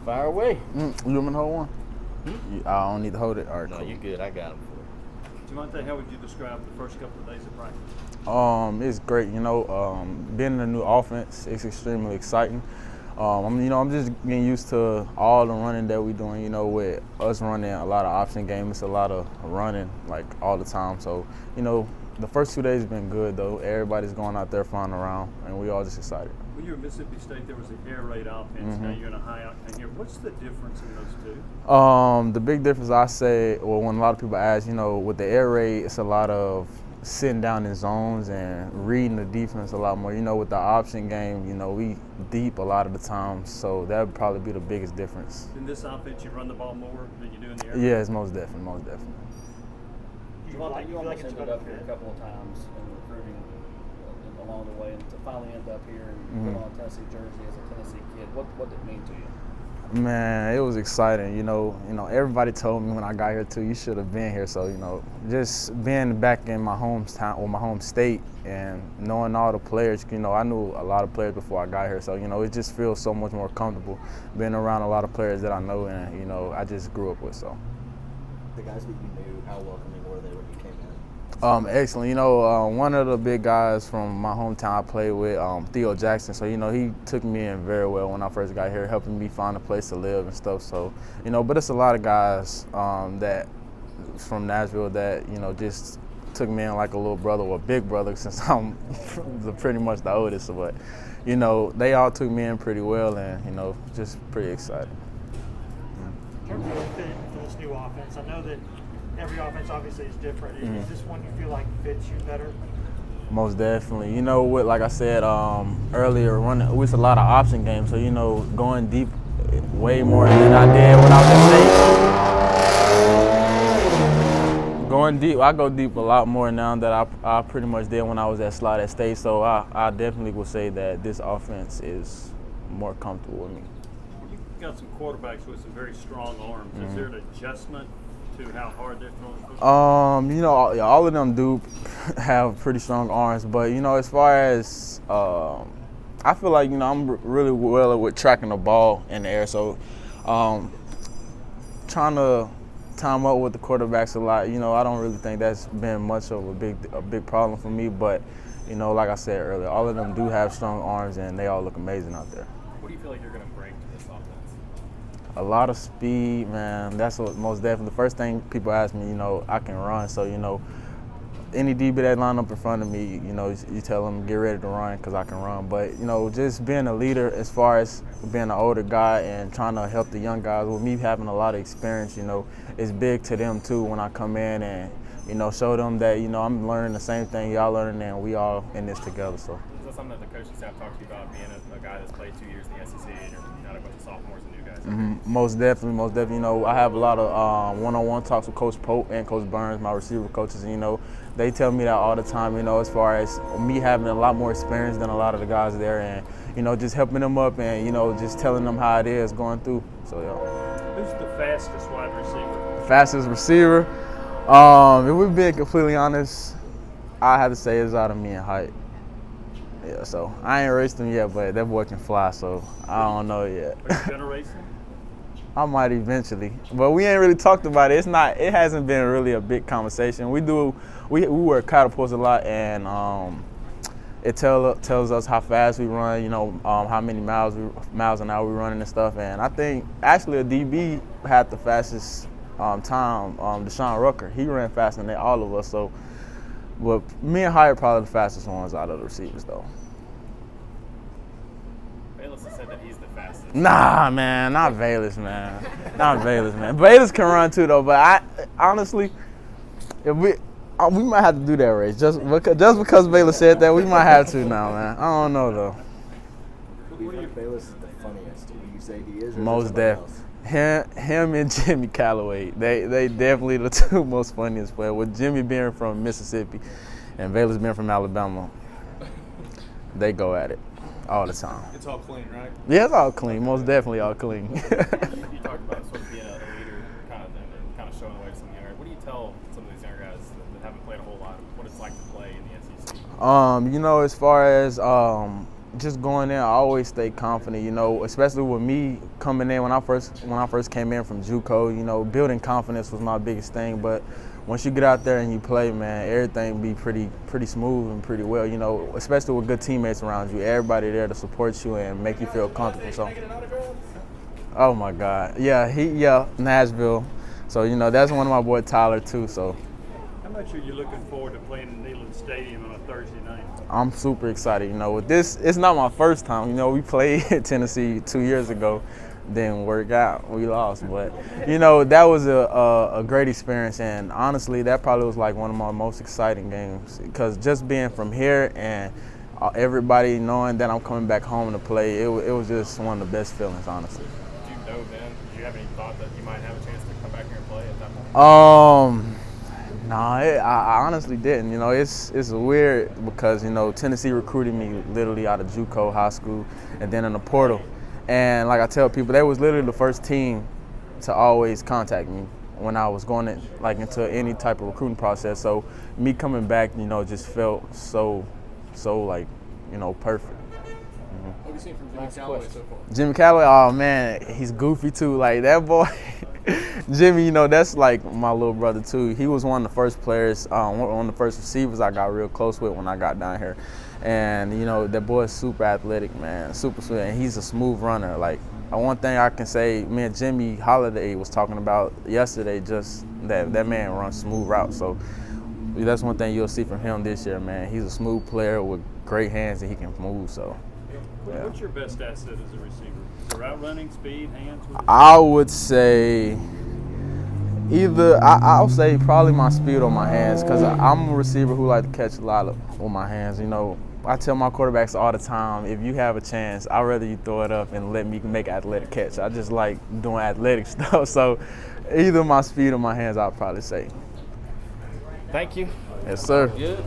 Fire away. You want me to hold one? I don't need to hold it. All right, No, cool. you good. I got him for Javonta, how would you describe the first couple of days of practice? It's great. Being in a new offense, it's extremely exciting. I'm just getting used to all the running that we're doing. With us running a lot of option game, it's a lot of running like all the time. So, the first 2 days have been good though. Everybody's going out there flying around, and we all just excited. When you were at Mississippi State, there was an air raid offense. Now you're in a high octane here. What's the difference in those two? The big difference I say, when a lot of people ask, with the air raid, it's a lot of sitting down in zones and reading the defense a lot more. With the option game, we deep a lot of the time, so that would probably be the biggest difference. In this offense, you run the ball more than you do in the air? Yeah, it's most definitely. You almost ended up here a couple of times in recruiting along the way, and to finally end up here and put on a Tennessee jersey as a Tennessee kid, what did it mean to you? Man, it was exciting. Everybody told me when I got here too, you should have been here. So, just being back in my hometown or my home state and knowing all the players, I knew a lot of players before I got here. So, it just feels so much more comfortable being around a lot of players that I know and, I just grew up with. So. The guys that you knew, how welcoming were they when you came in? Excellent. One of the big guys from my hometown I played with, Theo Jackson. So, he took me in very well when I first got here, helping me find a place to live and stuff. So, but it's a lot of guys that from Nashville that, just took me in like a little brother or big brother since I'm pretty much the oldest. But, they all took me in pretty well and, just pretty excited. In terms of the fit for this new offense, I know that every offense obviously is different. Is this one you feel like fits you better? Most definitely. Like I said earlier, it was a lot of option games. So, going deep way more than I did when I was at State. Going deep, I go deep a lot more now than I pretty much did when I was at Slot at State. So I definitely would say that this offense is more comfortable with me. You've got some quarterbacks with some very strong arms. Is there an adjustment to how hard they're throwing the football? All of them do have pretty strong arms, but as far as I feel like I'm really well with tracking the ball in the air, so trying to time up with the quarterbacks a lot. I don't really think that's been much of a big problem for me, but like I said earlier, all of them do have strong arms and they all look amazing out there. What do you feel like you're going to bring to this offense? A lot of speed, man. That's what most definitely. The first thing people ask me, I can run. So, any DB that line up in front of me, you tell them get ready to run because I can run. But, just being a leader as far as being an older guy and trying to help the young guys, with me having a lot of experience, it's big to them too when I come in and, show them that, I'm learning the same thing y'all learning and we all in this together. So. Is that something that the coaching staff talked to you about, being a guy that's played 2 years in the SEC and you're not a bunch of sophomores and new guys? Most definitely. I have a lot of one-on-one talks with Coach Pope and Coach Burns, my receiver coaches. They tell me that all the time. As far as me having a lot more experience than a lot of the guys there, and just helping them up and just telling them how it is going through. So yeah. Who's the fastest wide receiver? Fastest receiver. If we're being completely honest, I have to say it's out of me in height. Yeah, so I ain't raced him yet, but that boy can fly, so I don't know yet. Are you gonna race him? I might eventually, but we ain't really talked about it. It hasn't been really a big conversation. We wear catapults a lot, and it tells us how fast we run. How many miles an hour we running and stuff. And I think actually a DB had the fastest time. Deshaun Rucker, he ran faster than all of us. So, but me and Hyatt probably the fastest ones out of the receivers though. Bayless has said that he's the fastest. Nah, man, not Bayless, man. Not Bayless, man. Bayless can run too, though. But I honestly, if we might have to do that race just because Bayless said that, we might have to now, man. I don't know though. Who do you think Bayless is the funniest? Would you say he is? Or Most is definitely. Him and Jimmy Callaway, they definitely the two most funniest players. With Jimmy being from Mississippi and Bayless being from Alabama, they go at it all the time. It's all clean, right? Yeah, it's all clean. Most definitely all clean. You talked about sort of being a leader, kind of showing the way to some younger. What do you tell some of these younger guys that haven't played a whole lot what it's like to play in the SEC? As far as just going in, I always stay confident, you know, especially with me coming in when I first came in from JUCO, you know, building confidence was my biggest thing. But once you get out there and you play, man, everything be pretty smooth and pretty well, you know, especially with good teammates around you, everybody there to support you and make you feel comfortable. So, oh my God, yeah, Nashville. So, you know, that's one of my boy Tyler too. So, How much are you looking forward to playing in Neyland Stadium on a Thursday night? I'm super excited. You know, with this, it's not my first time. You know, we played Tennessee 2 years ago, didn't work out. We lost, but you know, that was a great experience. And honestly, that probably was like one of my most exciting games because just being from here and everybody knowing that I'm coming back home to play, it was just one of the best feelings, honestly. Do you know then? Do you have any thought that you might have a chance to come back here and play at that point? No, I honestly didn't. You know, it's weird because, you know, Tennessee recruited me literally out of JUCO high school and then in the portal. And like I tell people, they was literally the first team to always contact me when I was going into any type of recruiting process. So me coming back, you know, just felt so like, you know, perfect. What have you seen from Jimmy Callaway so far? Jimmy Callaway, oh man, he's goofy too. Like that boy, Jimmy, you know, that's like my little brother too. He was one of the first players, one of the first receivers I got real close with when I got down here. And, you know, that boy is super athletic, man, super sweet, and he's a smooth runner. Like, one thing I can say, me and Jimmy Holiday was talking about yesterday, just that man runs smooth routes. So that's one thing you'll see from him this year, man. He's a smooth player with great hands and he can move, so. Yeah. What's your best asset as a receiver? So route running, speed, hands? I would say I'll say probably my speed or my hands because I'm a receiver who like to catch a lot with my hands. You know, I tell my quarterbacks all the time, if you have a chance, I'd rather you throw it up and let me make an athletic catch. I just like doing athletic stuff. So either my speed or my hands, I'll probably say. Thank you. Yes, sir. Good.